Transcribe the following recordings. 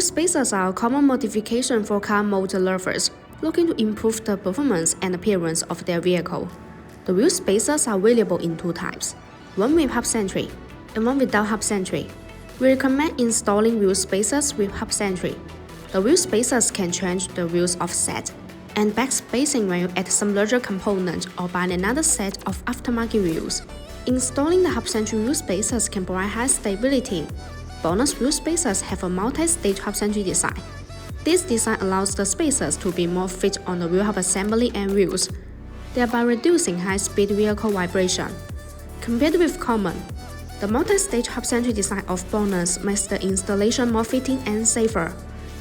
Wheel spacers are a common modification for car motor lovers looking to improve the performance and appearance of their vehicle. The wheel spacers are available in two types, one with hub-centric and one without hub-centric. We recommend installing wheel spacers with hub-centric. The wheel spacers can change the wheel's offset and back spacing when you add some larger component or buy another set of aftermarket wheels. Installing the hub-centric wheel spacers can provide high stability. BONOSS wheel spacers have a multi-stage hub-centric design. This design allows the spacers to be more fit on the wheel hub assembly and wheels, thereby reducing high-speed vehicle vibration. Compared with common, the multi-stage hub-centric design of BONOSS makes the installation more fitting and safer,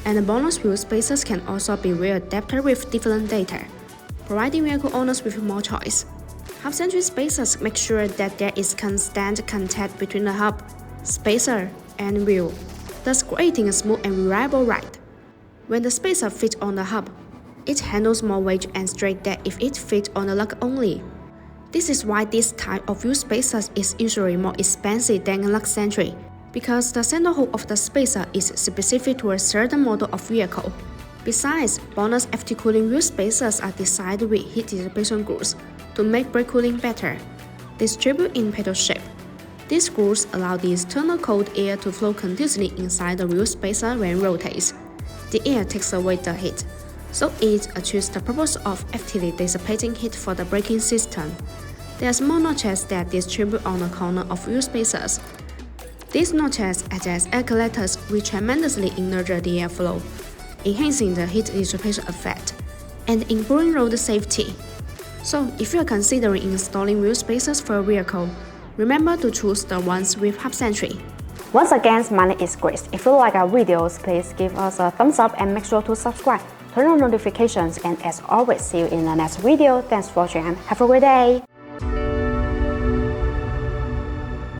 and the BONOSS wheel spacers can also be well-adapted with different data, providing vehicle owners with more choice. Hub-centric spacers make sure that there is constant contact between the hub, spacer, and wheel, thus creating a smooth and reliable ride. When the spacer fits on the hub, it handles more weight and straight than if it fits on the lug only. This is why this type of wheel spacers is usually more expensive than lug-centric, because the center hole of the spacer is specific to a certain model of vehicle. Besides, BONOSS FT cooling wheel spacers are designed with heat dissipation grooves to make brake cooling better, distributed in pedal shape. These grooves allow the external cold air to flow continuously inside the wheel spacer when it rotates. The air takes away the heat, so it achieves the purpose of actively dissipating heat for the braking system. There are small notches that distribute on the corner of wheel spacers. These notches act as air collectors which tremendously nurture the airflow, enhancing the heat dissipation effect and improving road safety. So, if you are considering installing wheel spacers for a vehicle, remember to choose the ones with hub-centric. Once again, my name is Grace. If you like our videos, please give us a thumbs up and make sure to subscribe, turn on notifications, and as always, see you in the next video. Thanks for watching and have a great day!